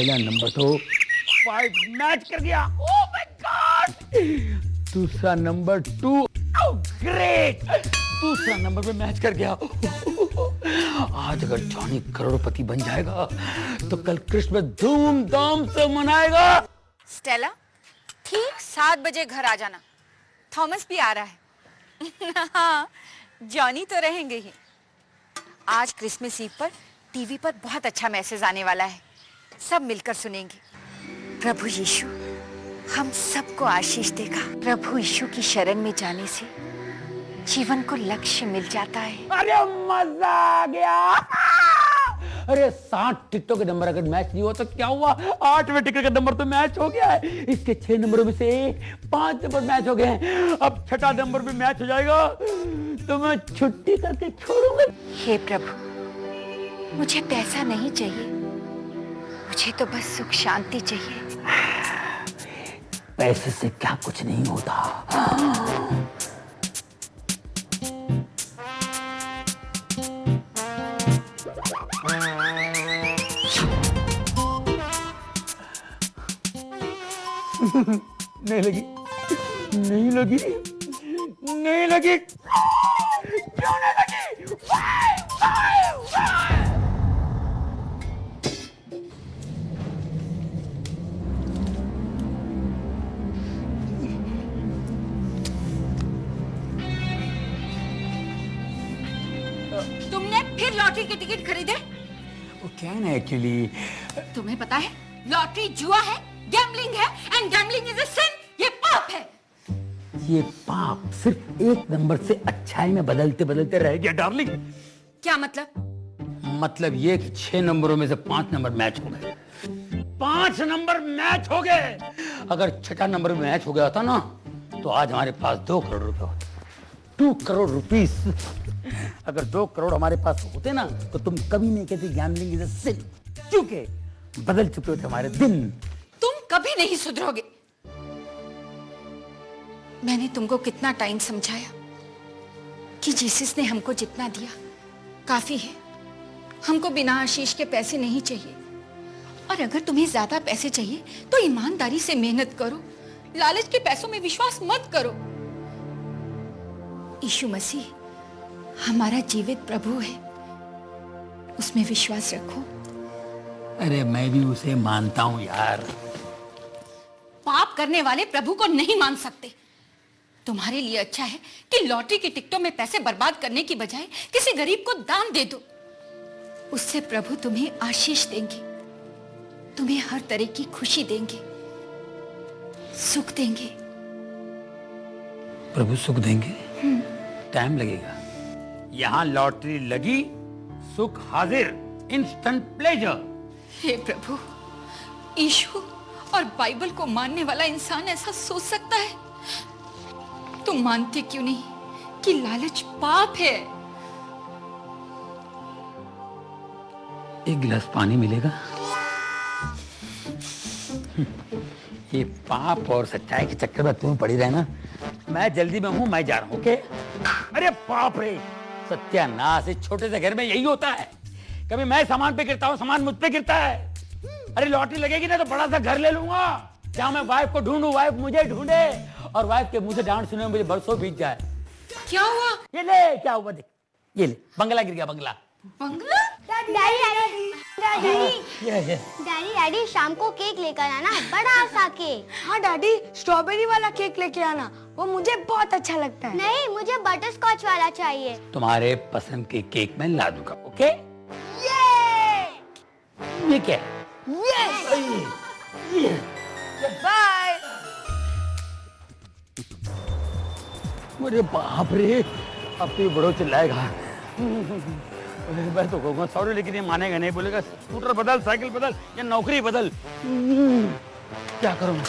पहला नंबर तो 5 मैच कर गया, ओह माय गॉड। दूसरा नंबर 2, ओह ग्रेट, दूसरा नंबर पे मैच कर गया। आज अगर जॉनी करोड़पति बन जाएगा तो कल क्रिसमस धूमधाम से मनाएगा। स्टेला, ठीक 7 बजे घर आ जाना, थॉमस भी आ रहा है। हाँ, जॉनी तो रहेंगे ही। आज क्रिसमस ईव पर टीवी पर बहुत अच्छा मैसेज आने वाला है, सब मिलकर सुनेंगे। प्रभु यीशु हम सबको आशीष देगा। प्रभु यीशु की शरण में जाने से जीवन को लक्ष्य मिल जाता है। अरे मजा आ गया। अरे 60 टिकटों के नंबर अगर मैच नहीं हुआ तो क्या हुआ, 8वें टिकट का नंबर तो मैच हो गया है। इसके 6 नंबरों में से 5 नंबर मैच हो गए हैं। अब 6ठा नंबर पे मैच हो जाएगा तो मैं छुट्टी करके छोड़ूंगा। हे प्रभु, मुझे पैसा नहीं चाहिए, मुझे तो बस सुख शांति चाहिए। पैसे से क्या कुछ नहीं होता। नहीं लगी, नहीं लगी, नहीं लगी, क्यों नहीं लगी? तुमने फिर लॉटरी के टिकट खरीदे? वो क्या है ना एक्चुअली, तुम्हें पता है लॉटरी जुआ है, गैम्बलिंग है, एंड गैम्बलिंग इज अ सिन, ये पाप है। ये पाप सिर्फ एक नंबर से अच्छाई में बदलते बदलते रह गया डार्लिंग। क्या मतलब? मतलब ये कि 6 नंबरों में से 5 नंबर मैच हो गए। 5 नंबर मैच हो गए। अगर 6ठा नंबर में मैच हो गया था ना तो आज हमारे पास 2 करोड़ रुपए होते। 2 करोड़ रुपीस। अगर 2 करोड़ हमारे पास होते ना तो तुम कभी नहीं कहते गैम्बलिंग इज अ सिन, क्योंकि बदल चुके होते हमारे दिन। तुम कभी नहीं सुधरोगे। मैंने तुमको कितना टाइम समझाया कि जीसस ने हमको जितना दिया काफी है, हमको बिना आशीष के पैसे नहीं चाहिए। और अगर तुम्हें ज्यादा पैसे चाहिए तो ईमानदारी से मेहनत करो, लालच के पैसों में विश्वास मत करो। यीशु मसीह हमारा जीवित प्रभु है, उसमें विश्वास रखो। अरे मैं भी उसे मानता हूं यार। पाप करने वाले प्रभु को नहीं मान सकते। तुम्हारे लिए अच्छा है कि लॉटरी की टिकटों में पैसे बर्बाद करने की बजाय किसी गरीब को दान दे दो। उससे प्रभु तुम्हें आशीष देंगे, तुम्हें हर तरह की खुशी देंगे, सुख देंगे। प्रभु सुख देंगे? टाइम लगेगा। यहाँ लॉटरी लगी, सुख हाजिर, इंस्टेंट प्लेजर। हे प्रभु, यीशु और बाइबल को मानने वाला इंसान ऐसा सोच सकता है? तुम मानते क्यों नहीं कि लालच पाप है? एक गिलास पानी मिलेगा? ये पाप और सच्चाई के चक्कर में तुम पड़ी रहना। मैं जल्दी में हूं, मैं जा रहा हूं। ओके? अरे बाप रे, सत्यानाश, इस छोटे से घर में यही होता है। कभी मैं सामान पे गिरता हूं, सामान मुझ पे गिरता है। अरे लॉटरी लगेगी ना तो बड़ा सा घर ले लूंगा, जहां मैं वाइफ को ढूंढूं, वाइफ मुझे ढूंढे, और वाइफ के मुंह से डांट सुने मुझे बरसों बीत जाए। क्या हुआ? ये ले, क्या हुआ देख, ये ले, बंगला गिर गया, बंगला। बंगला? डैडी शाम को केक लेकर आना, बड़ा सा केक। हाँ डैडी, स्ट्रॉबेरी वाला केक लेके आना, वो मुझे बहुत अच्छा लगता है। नहीं, मुझे बटर स्कॉच वाला चाहिए। तुम्हारे पसंद के केक मैं ला दूंगा। ओके? ये क्या है? बाय। अरे बाप रे, अब तो ये बड़ो चिल्लाएगा। मैं तो कहूँगा सॉरी, लेकिन ये मानेगा नहीं, बोलेगा स्कूटर बदल, साइकिल बदल या नौकरी बदल। क्या करूँ मैं?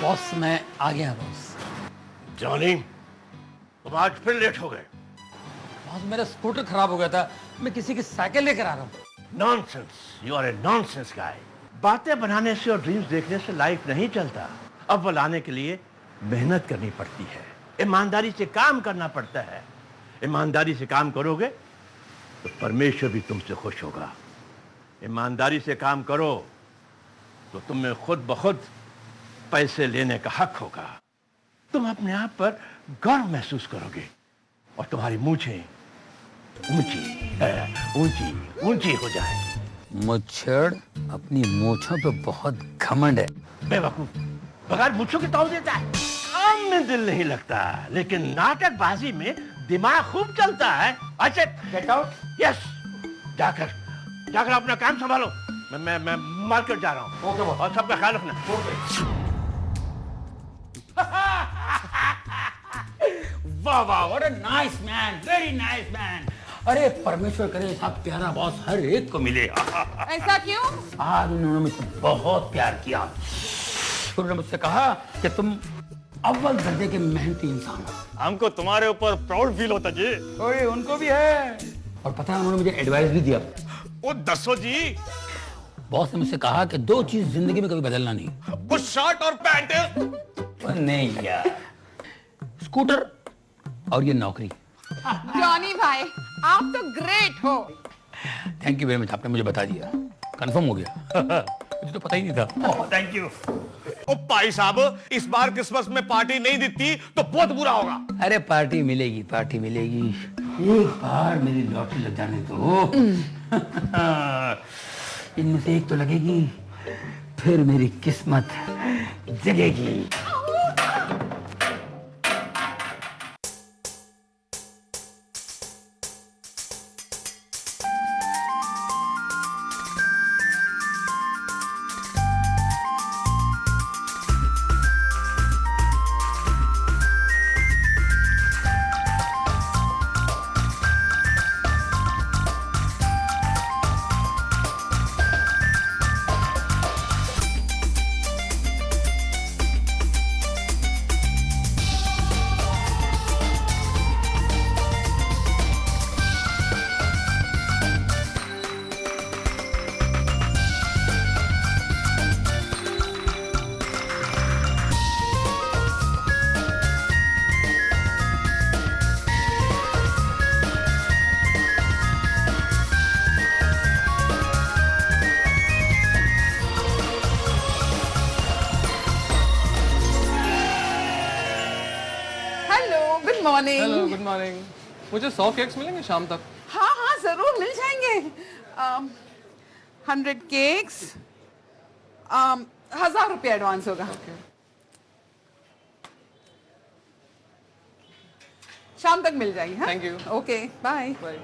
बॉस, मैं आ गया बॉस। जॉनी, तुम आज फिर लेट हो गए। बॉस, मेरा स्कूटर खराब हो गया था, मैं किसी की साइकिल लेकर आ रहा हूँ। Nonsense, you are a nonsense guy. बातें बनाने से और ड्रीम्स देखने से लाइफ नहीं चलता। अव्वल आने के लिए मेहनत करनी पड़ती है, ईमानदारी से काम करना पड़ता है। ईमानदारी से काम करोगे तो परमेश्वर भी तुमसे खुश होगा। ईमानदारी से काम करो तो तुम्हें खुद ब खुद पैसे लेने का हक होगा। तुम अपने आप पर गर्व महसूस करोगे और तुम्हारी मूछें ऊंची ऊंची हो जाए। मुच्छड़ अपनी मूछों पे बहुत घमंड है। बेवकूफ, बगैर मूछों के तौल देता है। काम में दिल नहीं लगता, लेकिन नाटकबाजी में दिमाग खूब चलता है। अच्छा, गेट आउट। यस, जाकर जाकर अपना काम संभालो। मैं मार्केट जा रहा हूँ। ओके बॉस, और सबका ख्याल रखना। वाह वाह, what a nice man, very nice man. अरे परमेश्वर करे ऐसा प्यारा बॉस हर एक को मिले। ऐसा क्यों? आज उन्होंने मुझसे बहुत प्यार किया। उन्होंने मुझसे कहा कि तुम अव्वल दर्जे के मेहनती इंसान हो। हमको तुम्हारे ऊपर प्राउड फील होता जी। ओए, उनको भी है। और पता है, उन्होंने मुझे एडवाइस भी दिया। वो दसो जी। बॉस ने मुझसे कहा कि दो चीज जिंदगी में कभी बदलना नहीं। वो शर्ट और पैंट। नहीं यार, स्कूटर और ये नौकरी। जॉनी भाई, आप तो ग्रेट हो। थैंक यू वेरी मच, आपने मुझे बता दिया, कंफर्म हो गया। मुझे तो पता ही नहीं था। Thank you. ओ भाई साहब, इस बार क्रिसमस में पार्टी नहीं देती तो बहुत बुरा होगा। अरे पार्टी मिलेगी, पार्टी मिलेगी। एक बार मेरी लॉटरी लग जाने दो। इनमें से एक तो लगेगी, फिर मेरी किस्मत जगेगी। मॉर्निंग। Hello, good morning. मुझे 100 केक्स मिलेंगे शाम तक? हाँ हाँ, जरूर मिल जाएंगे। 100 केक्स, 1000 रुपये एडवांस होगा। शाम तक मिल जाएगी। हाँ, thank you. Okay, bye bye.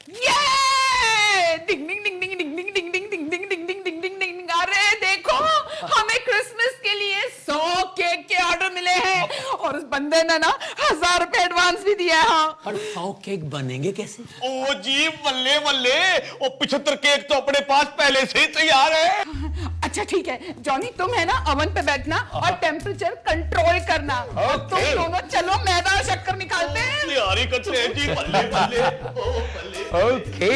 ये डिंग डिंग डिंग डिंग डिंग डिंग डिंग डिंग डिंग डिंग डिंग डिंग डिंग डिंग डिंग। अरे देखो, हमें क्रिसमस के लिए 100 केक के ऑर्डर मिले हैं और उस बंदे ने ना 1000 रुपए एडवांस भी दिया है। हाँ, और 100 केक बनेंगे कैसे? ओ जी, बल्ले बल्ले, वो 75 केक तो अपने पास पहले से ही तैयार है। अच्छा ठीक है जॉनी, तुम है ना ओवन पे बैठना और टेम्परेचर कंट्रोल करना। और तुम दोनों चलो मैदा और शक्कर निकालते हैं। तैयारी करते हैं जी, बल्ले बल्ले, ओ बल्ले। ओके।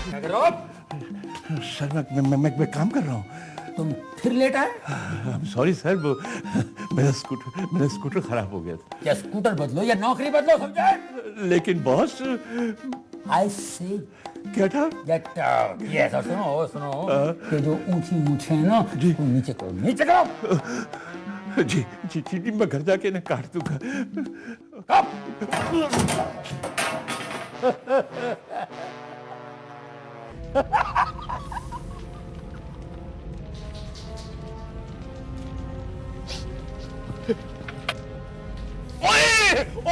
क्या कर रहे हो आप? सर मैं काम कर रहा हूँ। तुम फिर लेट आए? सॉरी सर, वो मेरा स्कूटर खराब हो गया था। या स्कूटर बदलो या नौकरी बदलो, समझे? लेकिन बॉस, आई से get out. Get out. Yes, और सुनो ये जो ऊंची मूछें है ना, वो नीचे करो, नीचे करो। जी जी जी, मैं घर जाके ना काट दूंगा।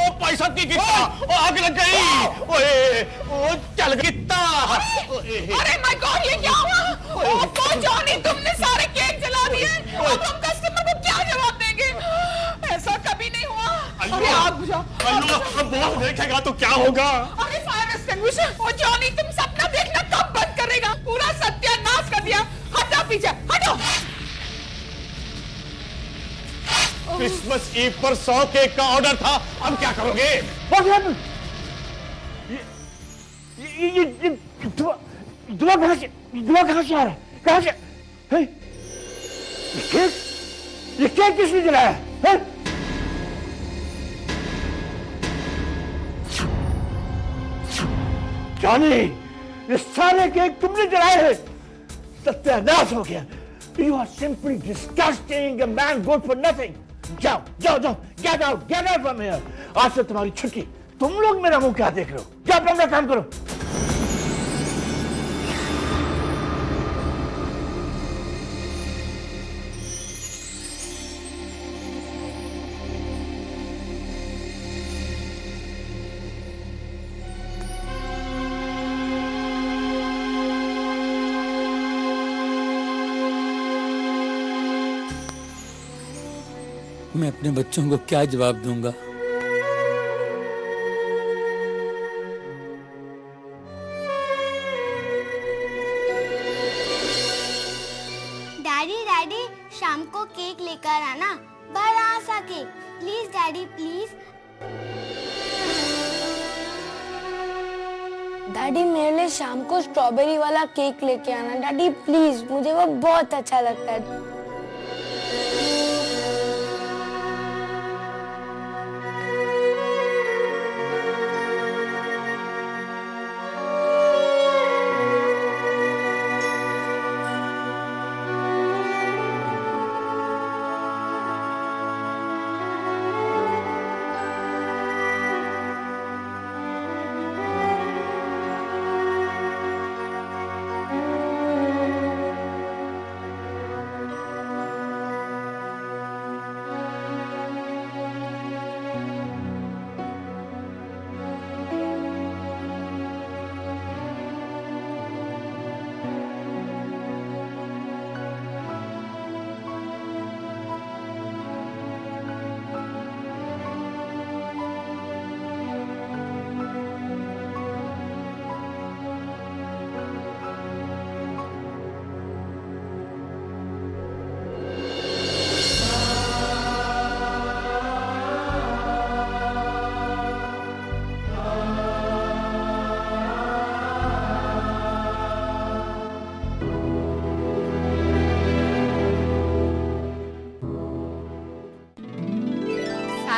ओ भाई साहब की कित्ता, ओ आग लग गई, ओए ओ चल कित्ता। अरे माय गॉड, ये क्या हुआ? ओ जॉनी, तुमने सारे केक जला दिए। अब हम कस्टमर को क्या जवाब देंगे? ऐसा कभी नहीं हुआ। अरे आग बुझाओ। अब बॉस देखेगा तो क्या होगा? अरे फायर एक्सटिंग्विशर। ओ जॉनी, तुम सपना देखना कब बंद करेगा? पूरा सत्यानाश कर दिया। हटो पीछे, हटो। क्रिसमस ईव पर 100 केक का ऑर्डर था, अब क्या करोगे? ये धुआं कहाँ से आ रहा है? कहाँ से? ये केक किसने जलाया है? जॉनी, ये सारे केक तुमने जलाए हैं। सत्यानाश हो गया। You are simply disgusting, a man good for nothing. जाओ, get out from here. आज से तुम्हारी छुट्टी। तुम लोग मेरा मुंह क्या देख रहे हो? जाओ अपना काम करो। मैं अपने बच्चों को क्या जवाब दूंगा? डैडी शाम को केक लेकर आना, बड़ा सा cake. Please daddy, please. Daddy मेरे लिए शाम को स्ट्रॉबेरी वाला केक लेके आना डैडी प्लीज, मुझे वो बहुत अच्छा लगता है।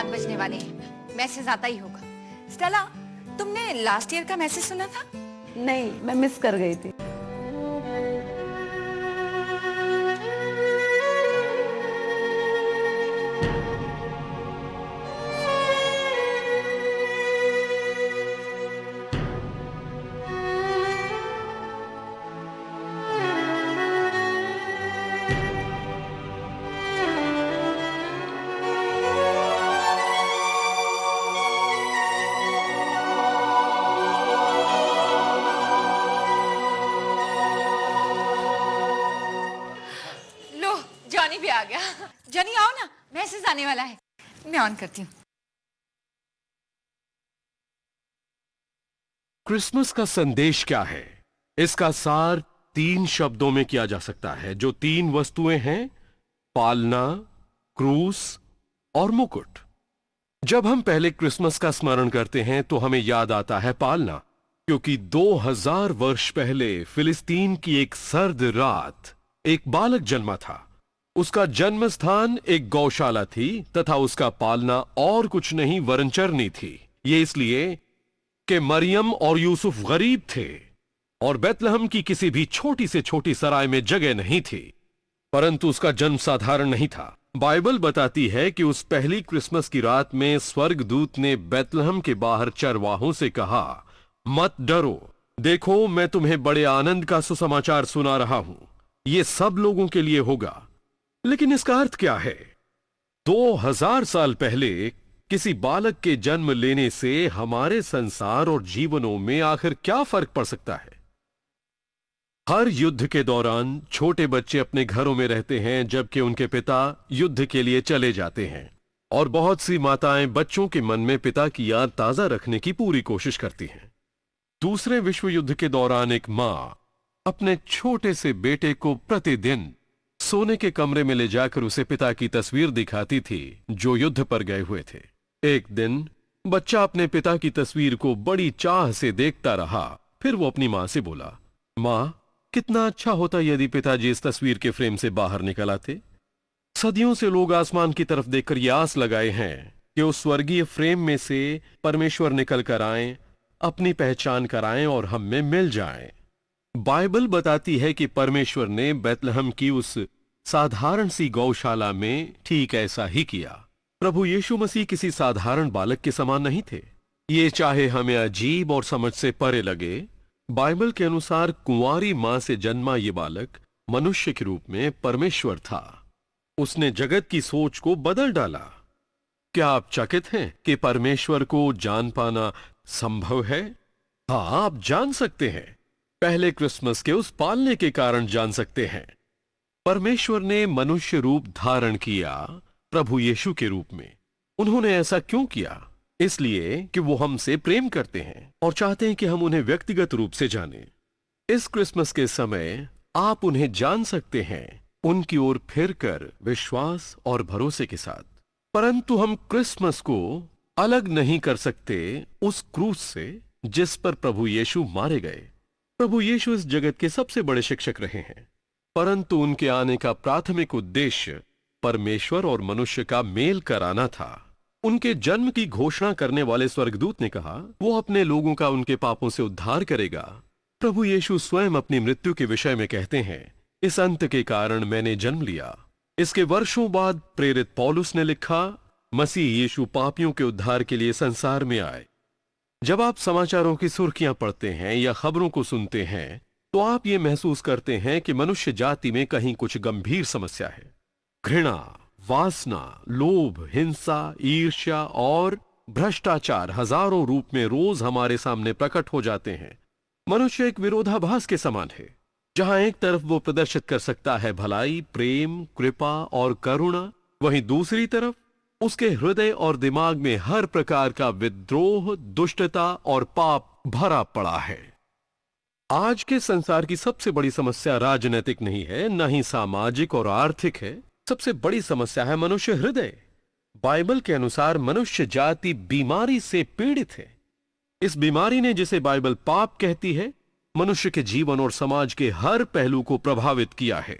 बजने वाले हैं, मैसेज आता ही होगा। स्टेला, तुमने लास्ट ईयर का मैसेज सुना था? नहीं, मैं मिस कर गई थी। जॉनी भी आ गया। जॉनी आओ ना, मैसेज आने वाला है। मैं ऑन करती हूँ। क्रिसमस का संदेश क्या है? इसका सार 3 शब्दों में किया जा सकता है। जो 3 वस्तुएं हैं, पालना, क्रूस और मुकुट। जब हम पहले क्रिसमस का स्मरण करते हैं तो हमें याद आता है पालना, क्योंकि 2000 वर्ष पहले फिलिस्तीन की एक सर्द रात एक बालक जन्मा था। उसका जन्म स्थान एक गौशाला थी तथा उसका पालना और कुछ नहीं वरन चरनी थी। ये इसलिए कि मरियम और यूसुफ गरीब थे और बेतलहम की किसी भी छोटी से छोटी सराय में जगह नहीं थी। परंतु उसका जन्म साधारण नहीं था। बाइबल बताती है कि उस पहली क्रिसमस की रात में स्वर्गदूत ने बेतलहम के बाहर चरवाहों से कहा, मत डरो, देखो मैं तुम्हें बड़े आनंद का सुसमाचार सुना रहा हूं। यह सब लोगों के लिए होगा। लेकिन इसका अर्थ क्या है? 2000 साल पहले किसी बालक के जन्म लेने से हमारे संसार और जीवनों में आखिर क्या फर्क पड़ सकता है? हर युद्ध के दौरान छोटे बच्चे अपने घरों में रहते हैं, जबकि उनके पिता युद्ध के लिए चले जाते हैं। और बहुत सी माताएं बच्चों के मन में पिता की याद ताजा रखने की पूरी कोशिश करती हैं। दूसरे विश्व युद्ध के दौरान एक मां अपने छोटे से बेटे को प्रतिदिन सोने के कमरे में ले जाकर उसे पिता की तस्वीर दिखाती थी जो युद्ध पर गए हुए थे। एक दिन बच्चा अपने पिता की तस्वीर को बड़ी चाह से देखता रहा। फिर वो अपनी मां से बोला, मां, कितना अच्छा होता यदि पिताजी इस तस्वीर के फ्रेम से बाहर निकल आते। सदियों से लोग आसमान की तरफ देखकर यह आस लगाए हैं कि उस स्वर्गीय फ्रेम में से परमेश्वर निकल कर आए, अपनी पहचान कराएं और हम में मिल जाएं। बाइबल बताती है कि परमेश्वर ने बैतलहम की उस साधारण सी गौशाला में ठीक ऐसा ही किया। प्रभु यीशु मसीह किसी साधारण बालक के समान नहीं थे। ये चाहे हमें अजीब और समझ से परे लगे, बाइबल के अनुसार कुंवारी मां से जन्मा ये बालक मनुष्य के रूप में परमेश्वर था। उसने जगत की सोच को बदल डाला। क्या आप चकित हैं कि परमेश्वर को जान पाना संभव है? हाँ, आप जान सकते हैं। पहले क्रिसमस के उस पालने के कारण जान सकते हैं। परमेश्वर ने मनुष्य रूप धारण किया प्रभु यीशु के रूप में। उन्होंने ऐसा क्यों किया? इसलिए कि वो हमसे प्रेम करते हैं और चाहते हैं कि हम उन्हें व्यक्तिगत रूप से जानें। इस क्रिसमस के समय आप उन्हें जान सकते हैं, उनकी ओर फिरकर विश्वास और भरोसे के साथ। परंतु हम क्रिसमस को अलग नहीं कर सकते उस क्रूस से जिस पर प्रभु यीशु मारे गए। प्रभु यीशु इस जगत के सबसे बड़े शिक्षक रहे हैं, परंतु उनके आने का प्राथमिक उद्देश्य परमेश्वर और मनुष्य का मेल कराना था। उनके जन्म की घोषणा करने वाले स्वर्गदूत ने कहा, वो अपने लोगों का उनके पापों से उद्धार करेगा। प्रभु यीशु स्वयं अपनी मृत्यु के विषय में कहते हैं, इस अंत के कारण मैंने जन्म लिया। इसके वर्षों बाद प्रेरित पौलुस ने लिखा, मसीह यीशु पापियों के उद्धार के लिए संसार में आए। जब आप समाचारों की सुर्खियां पढ़ते हैं या खबरों को सुनते हैं तो आप ये महसूस करते हैं कि मनुष्य जाति में कहीं कुछ गंभीर समस्या है। घृणा, वासना, लोभ, हिंसा, ईर्ष्या और भ्रष्टाचार हजारों रूप में रोज हमारे सामने प्रकट हो जाते हैं। मनुष्य एक विरोधाभास के समान है, जहां एक तरफ वो प्रदर्शित कर सकता है भलाई, प्रेम, कृपा और करुणा, वहीं दूसरी तरफ उसके हृदय और दिमाग में हर प्रकार का विद्रोह, दुष्टता और पाप भरा पड़ा है। आज के संसार की सबसे बड़ी समस्या राजनीतिक नहीं है, न ही सामाजिक और आर्थिक है। सबसे बड़ी समस्या है मनुष्य हृदय। बाइबल के अनुसार मनुष्य जाति बीमारी से पीड़ित है। इस बीमारी ने, जिसे बाइबल पाप कहती है, मनुष्य के जीवन और समाज के हर पहलू को प्रभावित किया है।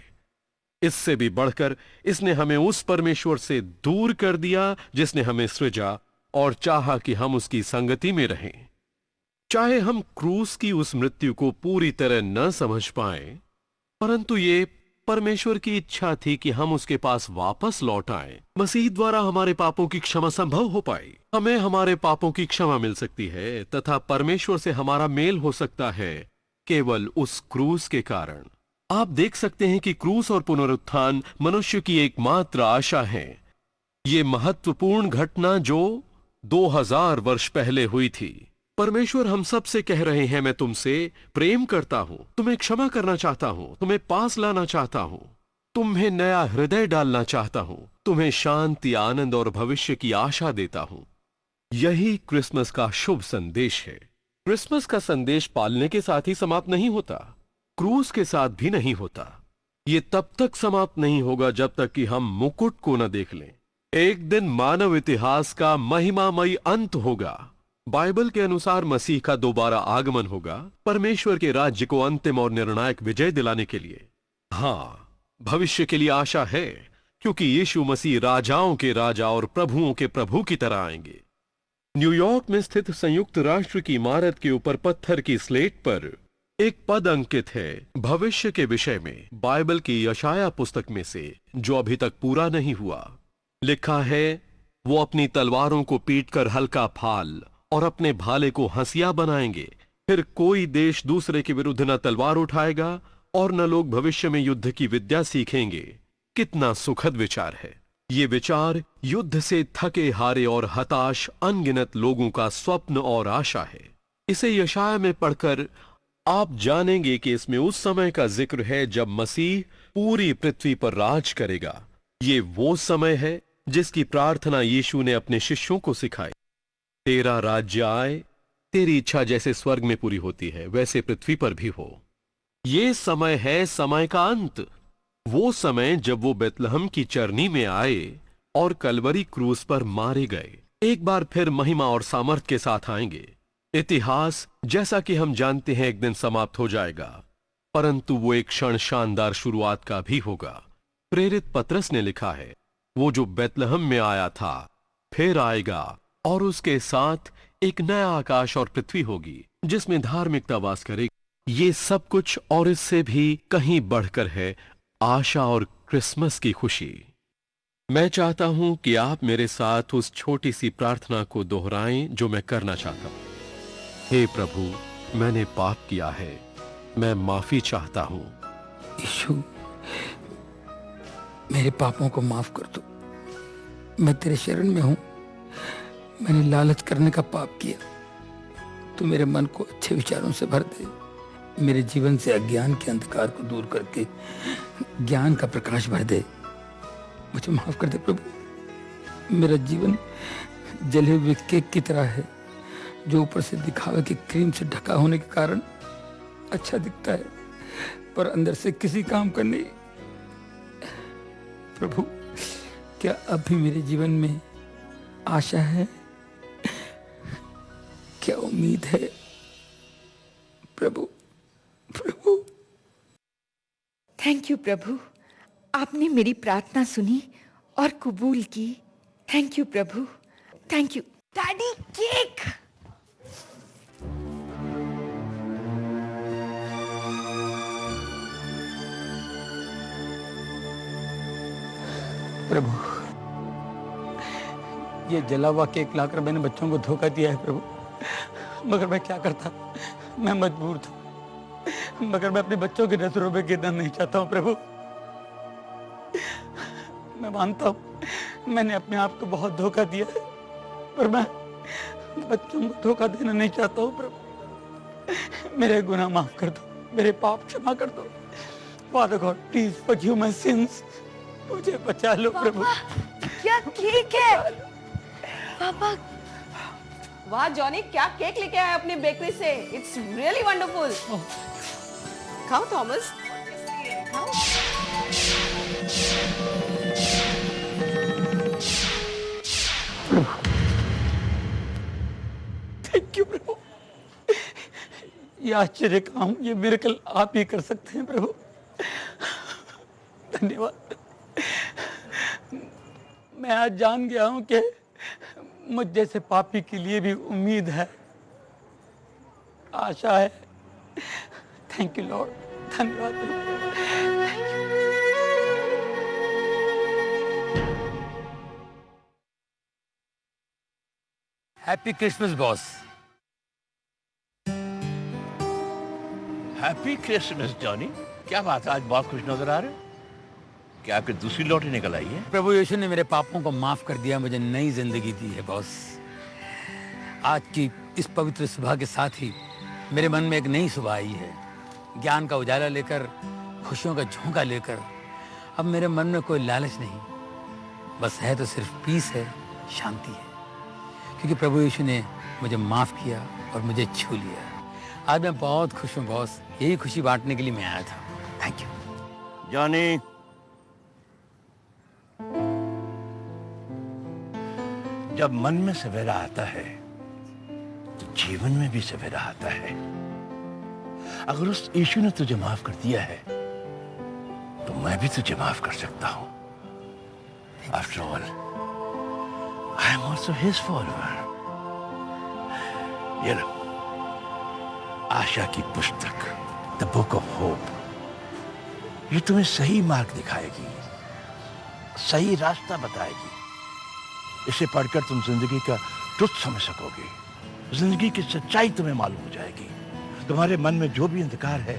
इससे भी बढ़कर इसने हमें उस परमेश्वर से दूर कर दिया जिसने हमें सृजा और चाहा कि हम उसकी संगति में रहें। चाहे हम क्रूस की उस मृत्यु को पूरी तरह न समझ पाए, परंतु ये परमेश्वर की इच्छा थी कि हम उसके पास वापस लौट आएं। मसीह द्वारा हमारे पापों की क्षमा संभव हो पाई। हमें हमारे पापों की क्षमा मिल सकती है तथा परमेश्वर से हमारा मेल हो सकता है केवल उस क्रूस के कारण। आप देख सकते हैं कि क्रूस और पुनरुत्थान मनुष्य की एकमात्र आशा है। ये महत्वपूर्ण घटना जो 2000 वर्ष पहले हुई थी। परमेश्वर हम सब से कह रहे हैं, मैं तुमसे प्रेम करता हूं, तुम्हें क्षमा करना चाहता हूं, तुम्हें पास लाना चाहता हूं, तुम्हें नया हृदय डालना चाहता हूं, तुम्हें शांति, आनंद और भविष्य की आशा देता हूं। यही क्रिसमस का शुभ संदेश है। क्रिसमस का संदेश पालने के साथ ही समाप्त नहीं होता, क्रूस के साथ भी नहीं होता। ये तब तक समाप्त नहीं होगा जब तक कि हम मुकुट को न देख लें। एक दिन मानव इतिहास का महिमामयी अंत होगा। बाइबल के अनुसार मसीह का दोबारा आगमन होगा, परमेश्वर के राज्य को अंतिम और निर्णायक विजय दिलाने के लिए। हाँ, भविष्य के लिए आशा है, क्योंकि यीशु मसीह राजाओं के राजा और प्रभुओं के प्रभु की तरह आएंगे। न्यूयॉर्क में स्थित संयुक्त राष्ट्र की इमारत के ऊपर पत्थर की स्लेट पर एक पद अंकित है भविष्य के विषय में, बाइबल की यशाया पुस्तक में से, जो अभी तक पूरा नहीं हुआ। लिखा है, वो अपनी तलवारों को पीटकर हल्का फाल और अपने भाले को हंसिया बनाएंगे। फिर कोई देश दूसरे के विरुद्ध न तलवार उठाएगा और न लोग भविष्य में युद्ध की विद्या सीखेंगे। कितना सुखद विचार है। ये विचार युद्ध से थके हारे और हताश अनगिनत लोगों का स्वप्न और आशा है। इसे यशाया में पढ़कर आप जानेंगे कि इसमें उस समय का जिक्र है जब मसीह पूरी पृथ्वी पर राज करेगा। ये वो समय है जिसकी प्रार्थना यीशु ने अपने शिष्यों को सिखाई। तेरा राज्य आए, तेरी इच्छा जैसे स्वर्ग में पूरी होती है वैसे पृथ्वी पर भी हो। ये समय है समय का अंत, वो समय जब वो बेतलहम की चरनी में आए और कलवरी क्रूस पर मारे गए। एक बार फिर महिमा और सामर्थ के साथ आएंगे। इतिहास जैसा कि हम जानते हैं एक दिन समाप्त हो जाएगा, परंतु वो एक क्षण शानदार शुरुआत का भी होगा। प्रेरित पतरस ने लिखा है, वो जो बेतलहम में आया था फिर आएगा और उसके साथ एक नया आकाश और पृथ्वी होगी जिसमें धार्मिकता वास करेगी। ये सब कुछ और इससे भी कहीं बढ़कर है आशा और क्रिसमस की खुशी। मैं चाहता हूं कि आप मेरे साथ उस छोटी सी प्रार्थना को दोहराएं जो मैं करना चाहता हूं। हे प्रभु, मैंने पाप किया है, मैं माफी चाहता हूं। यीशु, मेरे पापों को माफ कर दो। मैं तेरे शरण में हूं। मैंने लालच करने का पाप किया। तू मेरे मन को अच्छे विचारों से भर दे। मेरे जीवन से अज्ञान के अंधकार को दूर करके ज्ञान का प्रकाश भर दे। मुझे माफ कर दे प्रभु। मेरा जीवन जले हुए केक की तरह है जो ऊपर से दिखावे की क्रीम से ढका होने के कारण अच्छा दिखता है पर अंदर से किसी काम का नहीं। प्रभु, क्या अब भी मेरे जीवन में आशा है? क्या उम्मीद है? प्रभु, प्रभु। थैंक यू प्रभु, आपने मेरी प्रार्थना सुनी और कबूल की। थैंक यू प्रभु, थैंक यू। Daddy, cake. प्रभु, ये जला हुआ केक लाकर मैंने बच्चों को धोखा दिया है प्रभु। मगर मैं क्या करता, मैं मजबूर था। मगर मैं अपने बच्चों की नजरों में गिरना नहीं चाहता हूँ प्रभु। मैं मानता हूँ मैंने अपने आप को बहुत धोखा दिया है, पर मैं बच्चों को धोखा देना नहीं चाहता हूँ प्रभु। मेरे गुनाह माफ कर दो, मेरे पाप क्षमा कर दो। Father God, please forgive my since. मुझे बचा लो प्रभु। क्या केक है पापा? वाह जॉनी, क्या केक लेके आया अपने बेकरी से। It's really wonderful. खाओ थॉमस, खाओ। थैंक यू प्रभु। ये आश्चर्य काम, ये मिरेकल आप ही कर सकते हैं प्रभु। धन्यवाद। मैं आज जान गया हूं कि मुझ जैसे पापी के लिए भी उम्मीद है, आशा है। Thank you lord. धन्यवाद। Happy Christmas boss. Happy Christmas Johnny. क्या बात है, आज बहुत खुश नजर आ रहे हो। क्या आपकी दूसरी लॉटरी निकल आई है? प्रभु यीशु ने मेरे पापों को माफ कर दिया, मुझे नई जिंदगी दी है बॉस। आज की इस पवित्र सुबह के साथ ही मेरे मन में एक नई सुबह आई है। ज्ञान का उजाला लेकर, खुशियों का झोंका लेकर। अब मेरे मन में कोई लालच नहीं, बस है तो सिर्फ पीस है, शांति है, क्योंकि प्रभु यीशु ने मुझे माफ किया और मुझे छू लिया। आज मैं बहुत खुश हूँ बॉस। यही खुशी बांटने के लिए मैं आया था। Thank you Johnny. जब मन में सवेरा आता है तो जीवन में भी सवेरा आता है। अगर उस यीशु ने तुझे माफ कर दिया है तो मैं भी तुझे माफ कर सकता हूं। After all, I am also his follower. ये लो, आशा की पुस्तक, द बुक ऑफ होप। ये तुम्हें सही मार्ग दिखाएगी, सही रास्ता बताएगी। इसे पढ़कर तुम जिंदगी का ट्रुथ समझ सकोगे। जिंदगी की सच्चाई तुम्हें मालूम हो जाएगी। तुम्हारे मन में जो भी अंधकार है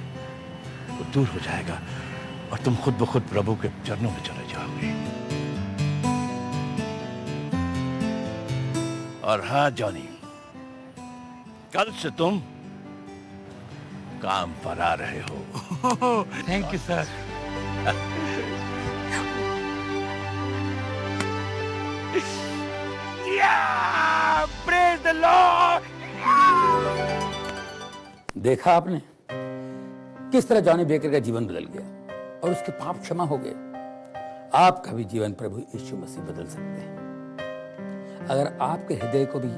वो दूर हो जाएगा और तुम खुद ब खुद प्रभु के चरणों में चले जाओगे। और हाँ जॉनी, कल से तुम काम पर आ रहे हो। Thank you sir. Praise the Lord. देखा आपने किस तरह जॉनी बेकर का जीवन बदल गया और उसके पाप क्षमा हो गए। आपका भी जीवन प्रभु यीशु मसीह बदल सकते हैं। अगर आपके हृदय को भी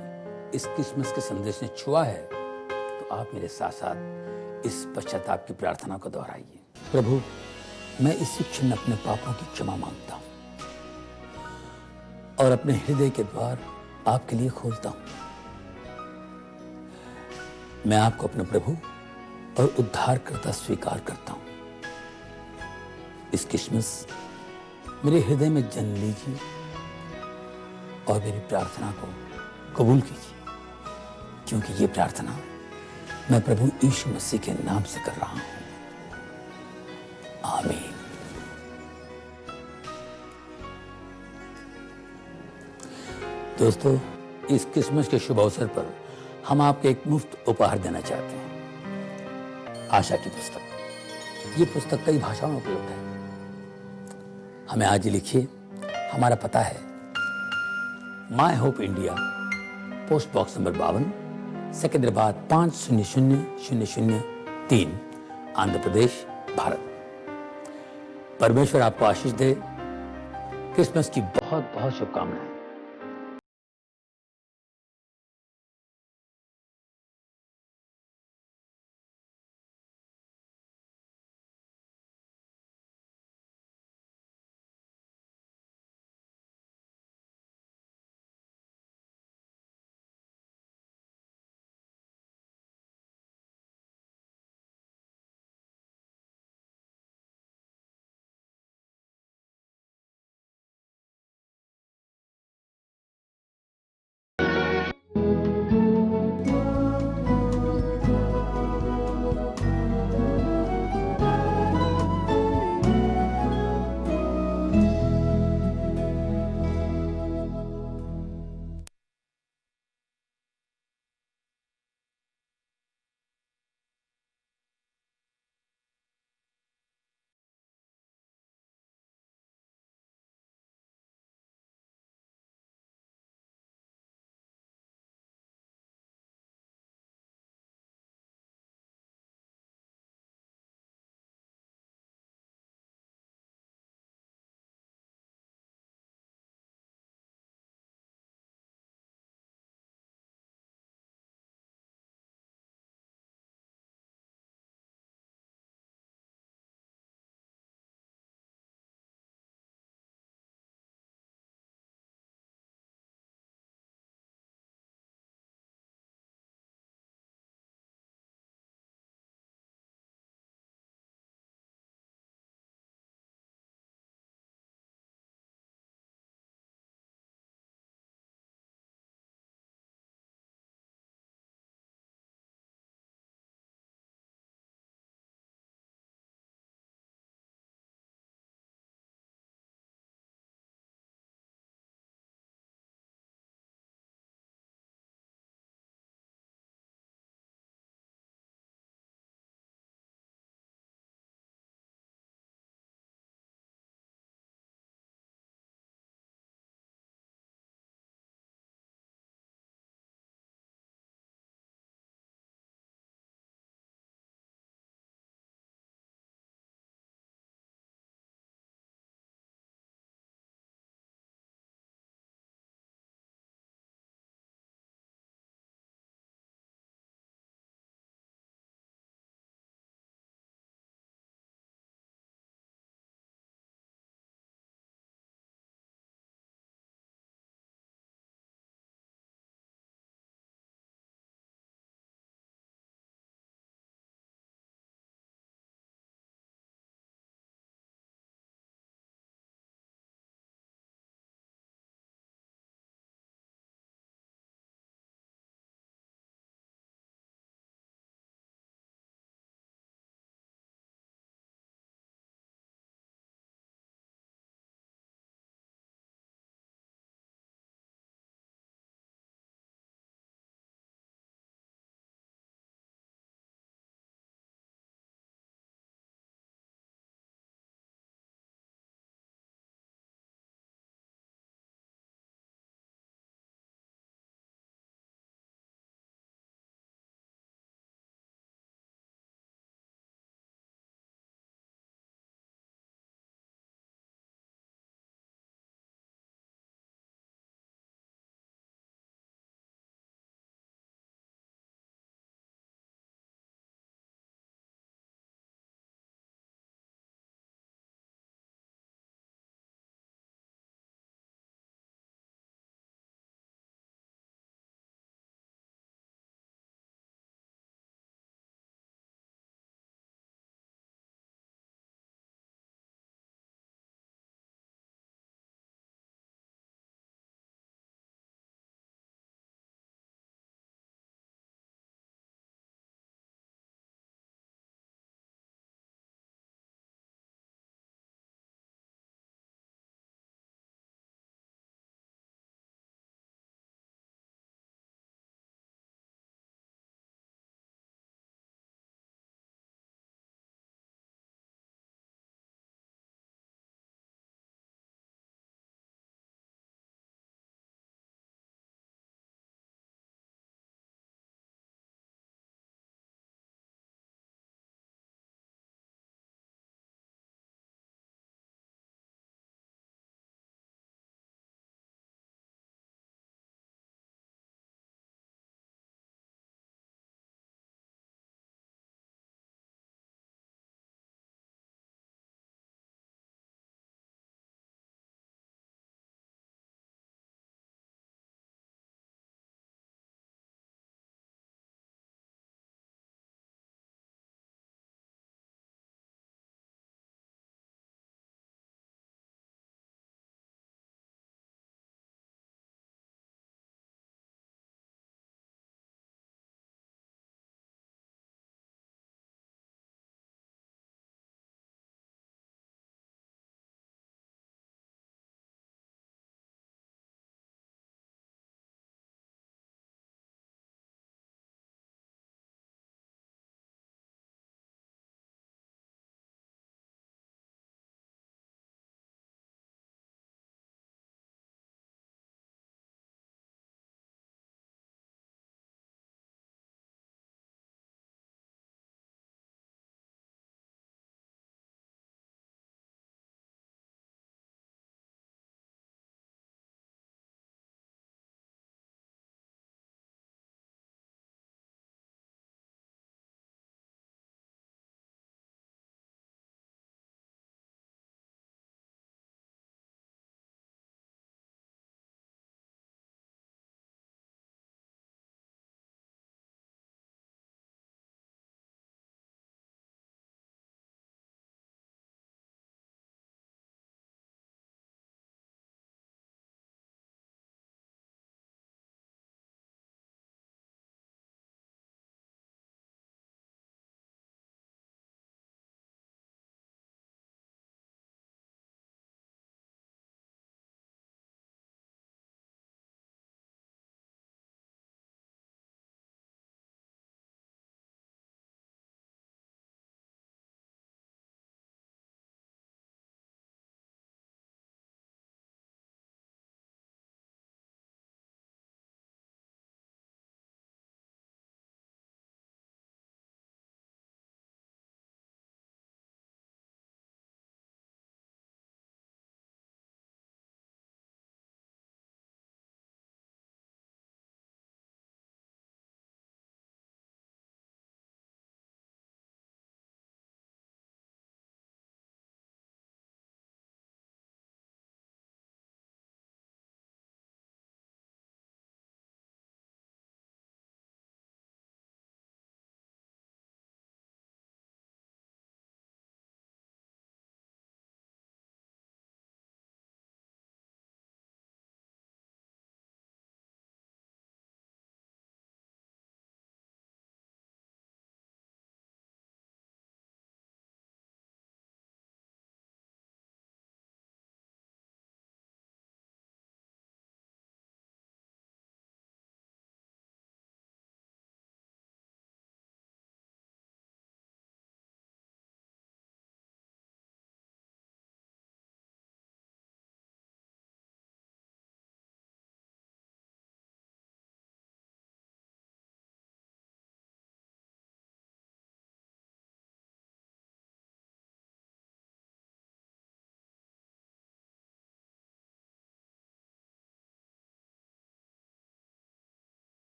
इस क्रिसमस के संदेश ने छुआ है तो आप मेरे साथ साथ इस पश्चाताप की प्रार्थना को दोहराइए। प्रभु, मैं इसी क्षण अपने पापों की क्षमा मांगता हूं और अपने हृदय के द्वार आपके लिए खोलता हूं। मैं आपको अपने प्रभु और उद्धारकर्ता स्वीकार करता हूं। इस क्रिसमस मेरे हृदय में जन्म लीजिए और मेरी प्रार्थना को कबूल कीजिए, क्योंकि ये प्रार्थना मैं प्रभु यीशु मसीह के नाम से कर रहा हूं। आमीन। दोस्तों, इस क्रिसमस के शुभ अवसर पर हम आपको एक मुफ्त उपहार देना चाहते हैं, आशा की पुस्तक। ये पुस्तक कई भाषाओं में उपलब्ध है। हमें आज लिखिए। हमारा पता है my hope India, post box number 52, Secunderabad 500003, Andhra Pradesh, Bharat. परमेश्वर आपको आशीष दे। क्रिसमस की बहुत बहुत शुभकामनाएं।